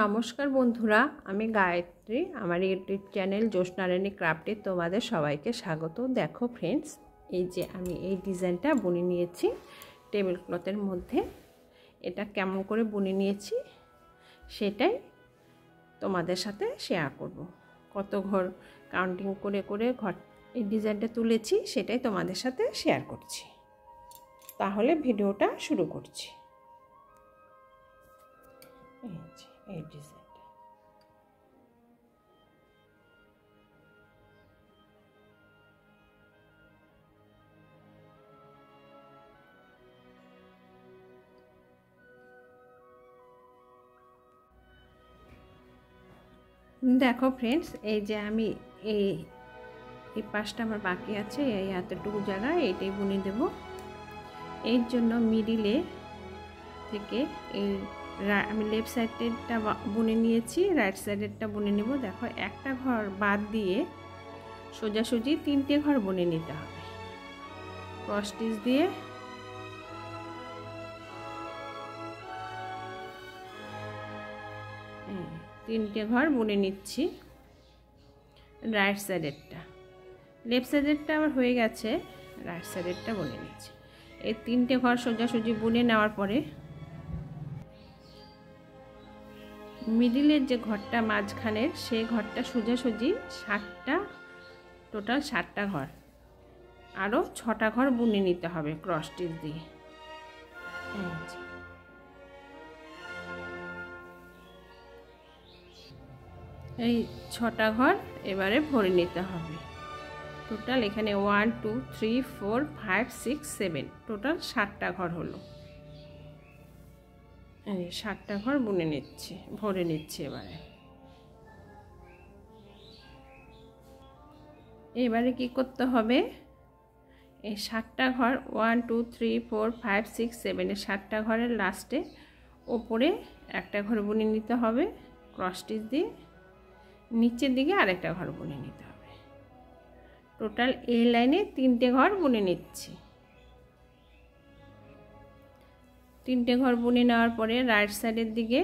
নমস্কার বন্ধুরা, আমি গায়ত্রী। আমার ইউটিউব চ্যানেল জ্যোৎস্না রানী ক্রাফটে তোমাদের সবাইকে স্বাগত। দেখো ফ্রেন্ডস, এই যে আমি এই ডিজাইনটা বুনে নিয়েছি টেবিল ক্লথের মধ্যে। এটা কেমন করে বুনে নিয়েছি সেটাই তোমাদের সাথে শেয়ার করব। কত ঘর কাউন্টিং করে করে ঘর এই ডিজাইনটা তুলেছি সেটাই তোমাদের সাথে শেয়ার করছি। তাহলে ভিডিওটা শুরু করছি। এই ডিজাইনটা দেখো ফ্রেন্ডস, এই যে আমি এই পাশটা আমার বাকি আছে, এই এতটুকু জায়গা এইটাই বুনে দেব। এর জন্য মিডিলে থেকে এই আমি লেফট সাইডেরটা বুনে নিয়েছি, রাইট সাইডেরটা বুনে নেব। দেখো একটা ঘর বাদ দিয়ে সোজাসুজি 3টে ঘর বুনে নিতে হবে। ক্রস স্টিচ দিয়ে তিনটে ঘর বুনে নিচ্ছি। রাইট সাইডেরটা, লেফট সাইডেরটা আমার হয়ে গেছে, রাইট সাইডেরটা বুনে নিচ্ছি। এই 3টে ঘর সোজাসুজি বুনে নেওয়ার পরে মিডিলের যে ঘরটা মাঝখানের সেই ঘরটা সোজাসুজি 7টা, টোটাল 7টা ঘর, আরও 6টা ঘর বুনে নিতে হবে ক্রস স্টিচ দিয়ে। এই 6টা ঘর এবারে ভরে নিতে হবে। টোটাল এখানে 1 2 3 4 5 6 7, টোটাল 7টা ঘর হলো। এই 7টা ঘর বুনে নিচ্ছি, ভরে নিচ্ছি। এবারে কি করতে হবে, এই 7টা ঘর 1 2 3 4 5 6 7 এর 7টা ঘরের লাস্টে ওপরে একটা ঘর বুনে নিতে হবে ক্রস স্টিচ দিয়ে, নিচের দিকে আরেকটা ঘর বুনে নিতে হবে। টোটাল এই লাইনে 3টে ঘর বুনে নিচ্ছি। 3টে ঘর বুনে নেওয়ার পরে রাইট সাইডের দিকে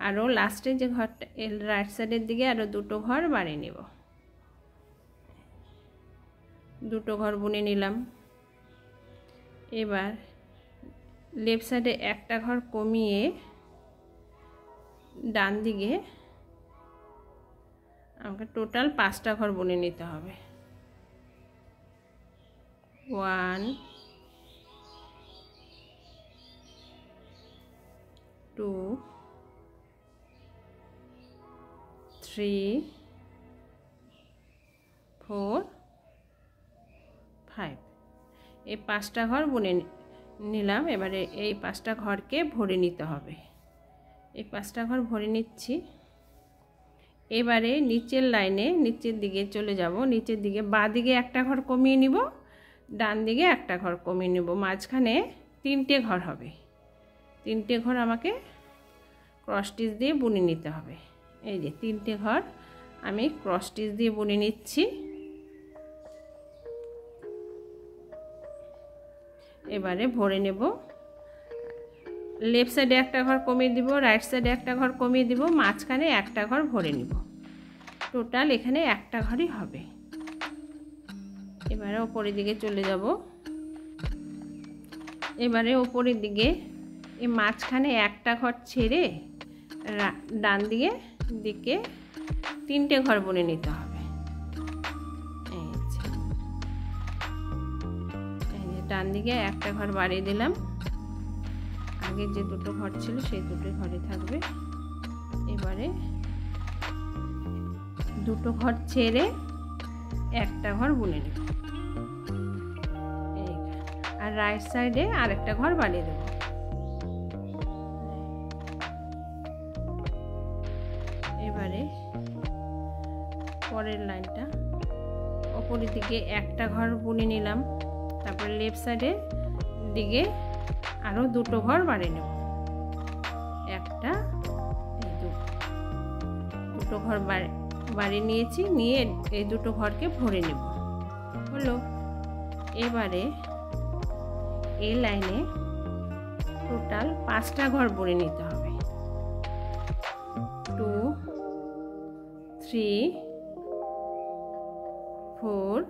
আরও লাস্টে যে ঘরটা, রাইট সাইডের দিকে আরও 2টো ঘর বানিয়ে নেব। 2টো ঘর বুনে নিলাম। এবার লেফট সাইডে একটা ঘর কমিয়ে ডান দিকে আমাকে টোটাল 5টা ঘর বুনে নিতে হবে। 1 2 3 4 5, এই 5টা ঘর বুনে নিলাম। এবারে এই 5টা ঘরকে ভরে নিতে হবে। এই 5টা ঘর ভরে নিচ্ছি। এবারে নিচের লাইনে নিচের দিকে চলে যাব। নিচের দিকে বাঁ দিকে একটা ঘর কমিয়ে নিব, ডান দিকে একটা ঘর কমিয়ে নেব। মাঝখানে 3টে ঘর হবে। 3টে ঘর আমাকে ক্রস স্টিচ দিয়ে বুনে নিতে হবে। এই যে 3টে ঘর আমি ক্রস স্টিচ দিয়ে বুনে নিচ্ছি। এবারে ভরে নেব। লেফট সাইডে একটা ঘর কমিয়ে দিব, রাইট সাইডে একটা ঘর কমিয়ে দিব, মাঝখানে একটা ঘর ভরে নিব। টোটাল এখানে একটা ঘরই হবে। এবারে ওপরের দিকে চলে যাব। এবারে ওপরের দিকে এই মাঝখানে একটা ঘর ছেড়ে ডান দিকে 3টে ঘর বুনে নিতে হবে। ডান দিকে একটা ঘর বাড়িয়ে দিলাম। আগে যে 2টো ঘর ছিল সেই 2টো ঘরে থাকবে। এবারে 2টো ঘর ছেড়ে একটা ঘর বুনে নেব। আর রাইট সাইডে আরেকটা ঘর বানিয়ে দেব। এবারে পরের লাইনটা ওপরের দিকে একটা ঘর বুনে নিলাম। তারপরে লেফট সাইডের দিকে আরও 2টো ঘর বানিয়ে নেব। একটা 2টো ঘর বাড়িয়ে নিয়েছি, নিয়ে এই 2টো ঘরকে ভরে নেব। হলো। এবারে এই লাইনে টোটাল 5টা ঘর বুনে নিতে হবে। 3 4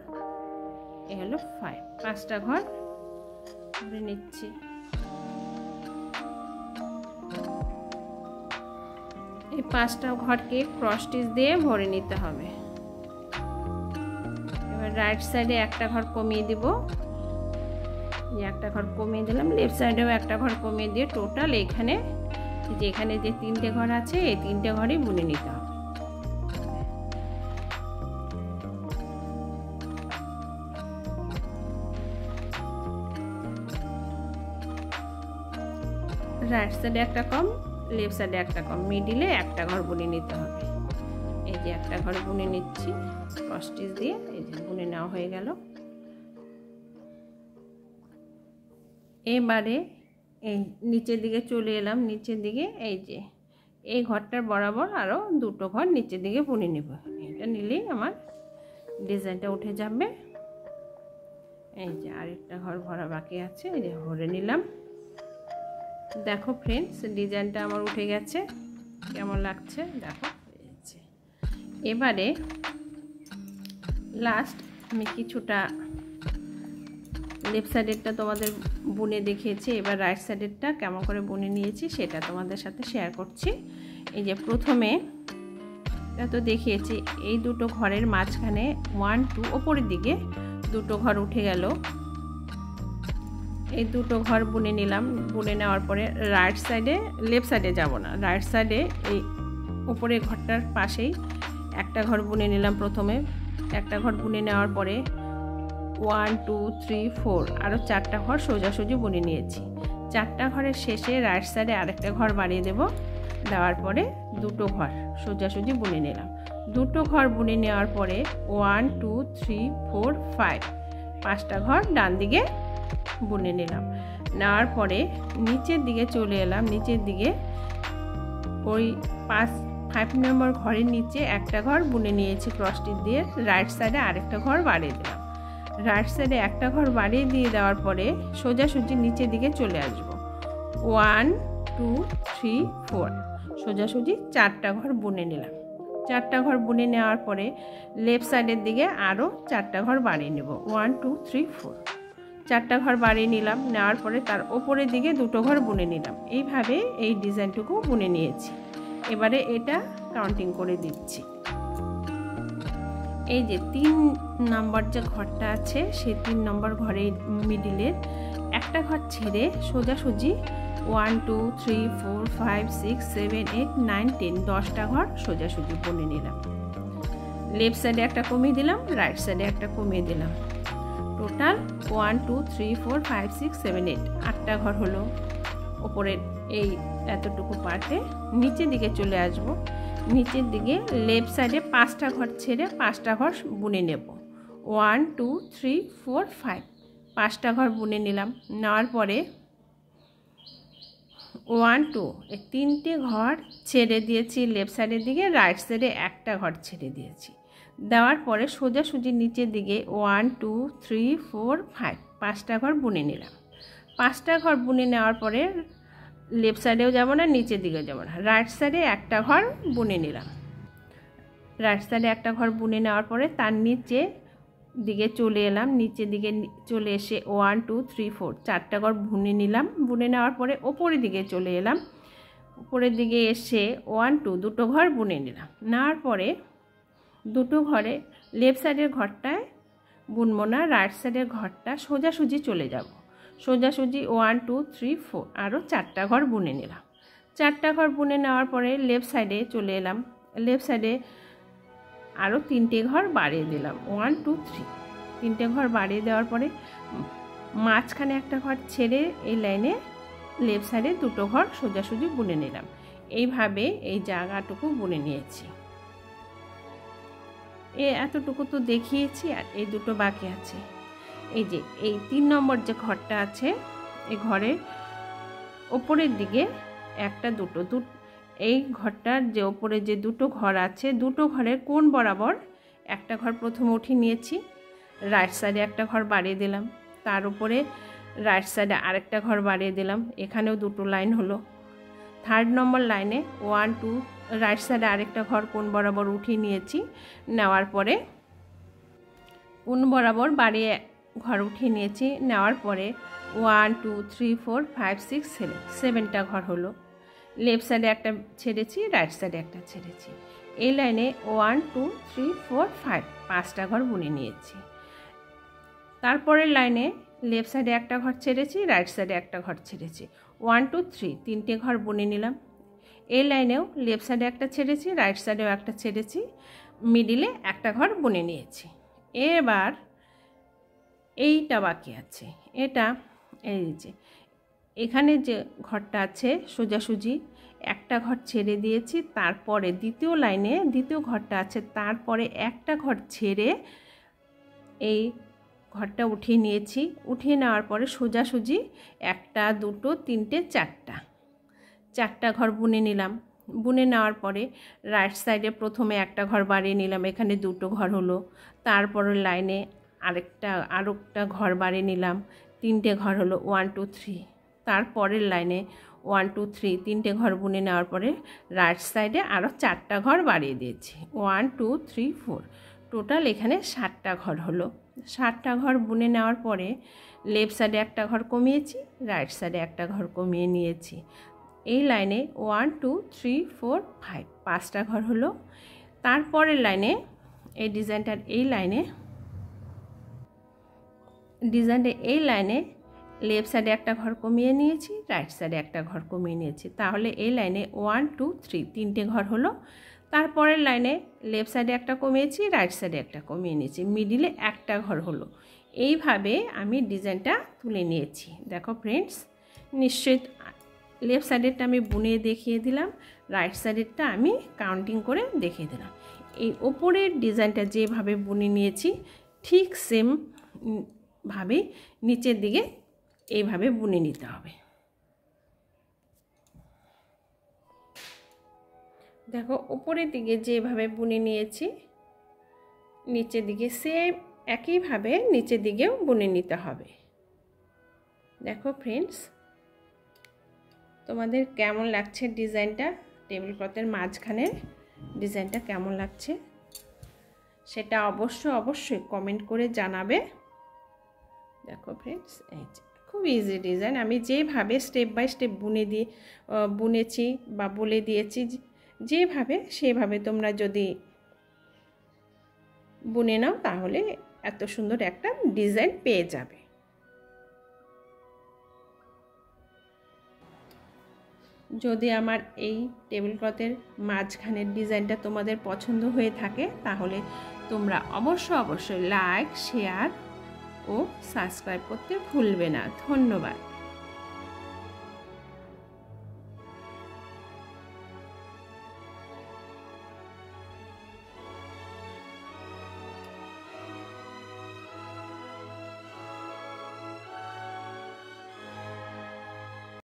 এ হলো 5, 5টা ঘর ভরে নিচ্ছি। এই 5টা ঘরকে ক্রস স্টিচ দিয়ে ভরে নিতে হবে। এবার রাইট সাইডে একটা ঘর কমিয়ে দিব, একটা ঘর কমিয়ে দিলাম, লেফট সাইডেও একটা ঘর কমিয়ে দিয়ে টোটাল এখানে যেখানে যে 3টে ঘর আছে এই 3টে ঘরই বুনে নিতে হবে। রাইট সাইডে একটা কম, লেফট সাইডে একটা কম, মিডিলে একটা ঘর বুনে নিতে হবে। এই যে একটা ঘর বুনে নিচ্ছি ক্রস স্টিচ দিয়ে, এই যে বুনে নেওয়া হয়ে গেল। এবারে এই নিচের দিকে চলে এলাম, নিচের দিকে এই যে এই ঘরটার বরাবর আরও 2টো ঘর নিচের দিকে বুনে নেব। এটা নিলেই আমার ডিজাইনটা উঠে যাবে। এই যে আরেকটা ঘর ভরা বাকি আছে, এই যে ভরে নিলাম। দেখো ফ্রেন্ডস, ডিজাইনটা আমার উঠে গেছে, কেমন লাগছে দেখো। এবারে লাস্ট আমি কিছুটা লেফট সাইডেরটা তোমাদের বুনে দেখিয়েছি, এবার রাইট সাইডেরটা কেমন করে বুনে নিয়েছি সেটা তোমাদের সাথে শেয়ার করছি। এই যে প্রথমে এটা তো দেখিয়েছি, এই 2টো ঘরের মাঝখানে 1 2 ওপরের দিকে 2টো ঘর উঠে গেল। এই 2টো ঘর বুনে নিলাম। বুনে নেওয়ার পরে রাইট সাইডে, লেফট সাইডে যাব না, রাইট সাইডে এই উপরে ঘরটার পাশেই একটা ঘর বুনে নিলাম। প্রথমে একটা ঘর বুনে নেওয়ার পরে 1 2 3 4 আরও 4টা ঘর সোজাসুজি বুনে নিয়েছি। 4টা ঘরের শেষে রাইট সাইডে আরেকটা ঘর বাড়িয়ে দেব, দেওয়ার পরে 2টো ঘর সোজাসুজি বুনে নিলাম। 2টো ঘর বুনে নেওয়ার পরে 1 2 3 4 5 5টা ঘর ডান দিকে বুনে নিলাম। নেওয়ার পরে নিচের দিকে চলে এলাম, নিচের দিকে ওই 5 নম্বর ঘরের নিচে একটা ঘর বুনে নিয়েছি ক্রস স্টিচ দিয়ে, রাইট সাইডে আরেকটা ঘর বাড়িয়ে দিলাম। রাইট সাইডে একটা ঘর বাড়িয়ে দিয়ে দেওয়ার পরে সোজাসুজি নিচের দিকে চলে আসব। 1 2 3 4 সোজাসুজি 4টা ঘর বুনে নিলাম। 4টা ঘর বুনে নেওয়ার পরে লেফট সাইডের দিকে আরও 4টা ঘর বাড়িয়ে নেব। 1 2 3 4 4টা ঘর বাড়িয়ে নিলাম। নেওয়ার পরে তার ওপরের দিকে 2টো ঘর বুনে নিলাম। এইভাবে এই ডিজাইনটুকু বুনে নিয়েছি। এবারে এটা কাউন্টিং করে দিচ্ছি। এই যে 3 নম্বর যে ঘরটা আছে সেই 3 নম্বর ঘরের মিডিলের একটা ঘর ছেড়ে সোজাসুজি 1 2 3 4 5 6 7 8 9 10 10টা ঘর সোজাসুজি বুনে নিলাম। লেফট সাইডে একটা কমিয়ে দিলাম, রাইট সাইডে একটা কমিয়ে দিলাম। টোটাল 1 2 3 4 5 6 7 8 8টা ঘর হলো। ওপরের এই এতটুকু পার্টে নিচের দিকে চলে আসব। নিচের দিকে লেফট সাইডে 5টা ঘর ছেড়ে 5টা ঘর বুনে নেব। 1 2 3 4 5 5টা ঘর বুনে নিলাম। নেওয়ার পরে 1 2 এই 3টে ঘর ছেড়ে দিয়েছি লেফট সাইডের দিকে, রাইট সাইডে একটা ঘর ছেড়ে দিয়েছি। দেওয়ার পরে সোজাসুজি নিচের দিকে 1 2 3 4 5 5টা ঘর বুনে নিলাম। 5টা ঘর বুনে নেওয়ার পরে লেফট সাইডেও যাব না, নিচের দিকেও যাব না, রাইট সাইডে একটা ঘর বুনে নিলাম। রাইট সাইডে একটা ঘর বুনে নেওয়ার পরে তার নিচে দিকে চলে এলাম, নিচের দিকে চলে এসে 1 2 3 4 4টা ঘর বুনে নিলাম। বুনে নেওয়ার পরে ওপরের দিকে চলে এলাম, উপরের দিকে এসে 1 2 2টো ঘর বুনে নিলাম। নেওয়ার পরে 2টো ঘরে লেফট সাইডের ঘরটায় বুনবো না, রাইট সাইডের ঘরটা সোজাসুজি চলে যাব। সোজাসুজি 1 2 3 4 আরও 4টা ঘর বুনে নিলাম। 4টা ঘর বুনে নেওয়ার পরে লেফট সাইডে চলে এলাম, লেফট সাইডে আরও 3টে ঘর বাড়িয়ে দিলাম। 1 2 3 3টে ঘর বাড়িয়ে দেওয়ার পরে মাঝখানে একটা ঘর ছেড়ে এই লাইনে লেফট সাইডে 2টো ঘর সোজাসুজি বুনে নিলাম। এইভাবে এই জায়গাটুকু বুনে নিয়েছি। এতটুকু তো দেখিয়েছি, আর এই 2টো বাকি আছে। এই যে এই 3 নম্বর যে ঘরটা আছে এই ঘরের ওপরের দিকে একটা 2টো এই ঘরটার যে ওপরে যে 2টো ঘর আছে 2টো ঘরের কোণ বরাবর একটা ঘর প্রথমে উঠিয়ে নিয়েছি, রাইট সাইডে একটা ঘর বাড়িয়ে দিলাম, তার উপরে রাইট সাইডে আরেকটা ঘর বাড়িয়ে দিলাম। এখানেও 2টো লাইন হলো। 3rd নম্বর লাইনে রাইট সাইডে আরেকটা ঘর কোণ বরাবর উঠিয়ে নিয়েছি। নেওয়ার পরে কোণ বরাবর বাড়িয়ে ঘর উঠিয়ে নিয়েছি। নেওয়ার পরে 1 2 3 4 5 6 7 7টা ঘর হলো। লেফট সাইডে একটা ছেড়েছি, রাইট সাইডে একটা ছেড়েছি। এই লাইনে 1 2 3 4 5 5টা ঘর বুনে নিয়েছি। তারপরের লাইনে লেফট সাইডে একটা ঘর ছেড়েছি, রাইট সাইডে একটা ঘর ছেড়েছি। 1 2 3 তিনটে ঘর বুনে নিলাম। এই লাইনেও লেফট সাইডে একটা ছেড়েছি, রাইট সাইডেও একটা ছেড়েছি, মিডিলে একটা ঘর বুনে নিয়েছি। এবার এইটা বাকি আছে। এটা এই যে এখানে যে ঘরটা আছে সোজাসুজি একটা ঘর ছেড়ে দিয়েছি। তারপরে দ্বিতীয় লাইনে দ্বিতীয় ঘরটা আছে, তারপরে একটা ঘর ছেড়ে এই ঘরটা উঠিয়ে নিয়েছি। উঠিয়ে নেওয়ার পরে সোজাসুজি একটা দুটো তিনটে চারটা ঘর বুনে নিলাম। বুনে নেওয়ার পরে রাইট সাইডে প্রথমে একটা ঘর বাড়িয়ে নিলাম, এখানে দুটো ঘর হলো। তারপরের লাইনে আরেকটা ঘর বাড়িয়ে নিলাম, তিনটে ঘর হলো 1 2 3। তারপরের লাইনে 1 2 3 তিনটে ঘর বুনে নেওয়ার পরে রাইট সাইডে আরও চারটা ঘর বাড়িয়ে দিয়েছি, 1 2 3 4। টোটাল এখানে 7টা ঘর হলো। 7টা ঘর বুনে নেওয়ার পরে লেফট সাইডে একটা ঘর কমিয়েছি, রাইট সাইডে একটা ঘর কমিয়ে নিয়েছি। এই লাইনে 1 2 3 4 5 5টা ঘর হলো। তারপরের লাইনে এই ডিজাইনটার এই লাইনে লেফট সাইডে একটা ঘর কমিয়ে নিয়েছি, রাইট সাইডে একটা ঘর কমিয়ে নিয়েছি। তাহলে এই লাইনে 1 2 3 তিনটে ঘর হলো। তারপরের লাইনে লেফট সাইডে একটা কমিয়েছি, রাইট সাইডে একটা কমিয়ে নিয়েছি, মিডিলে একটা ঘর হলো। এইভাবে আমি ডিজাইনটা তুলে নিয়েছি। দেখো ফ্রেন্ডস, নিশ্চয়ই লেফট সাইডেরটা আমি বুনে দেখিয়ে দিলাম, রাইট সাইডেরটা আমি কাউন্টিং করে দেখিয়ে দিলাম। এই ওপরের ডিজাইনটা যেভাবে বুনে নিয়েছি ঠিক সেম ভাবে নিচের দিকে এইভাবে বুনে নিতে হবে। দেখো উপরের দিকে যেভাবে বুনে নিয়েছি নিচের দিকে সেম একইভাবে নিচের দিকেও বুনে নিতে হবে। দেখো ফ্রেন্ডস, তোমাদের কেমন লাগছে ডিজাইনটা, টেবিল ক্লথের মাঝখানের ডিজাইনটা কেমন লাগছে সেটা অবশ্যই কমেন্ট করে জানাবে। দেখো ফ্রেন্ডস, এই যে খুব ইজি ডিজাইন, আমি যেভাবে স্টেপ বাই স্টেপ বুনেছি বা বলে দিয়েছি যেভাবে সেভাবে তোমরা যদি বুনে নাও তাহলে এত সুন্দর একটা ডিজাইন পেয়ে যাবে। যদি আমার এই টেবিল ক্লথের মাঝখানের ডিজাইনটা তোমাদের পছন্দ হয়ে থাকে তাহলে তোমরা অবশ্যই লাইক, শেয়ার ও সাবস্ক্রাইব করতে ভুলবে না। ধন্যবাদ।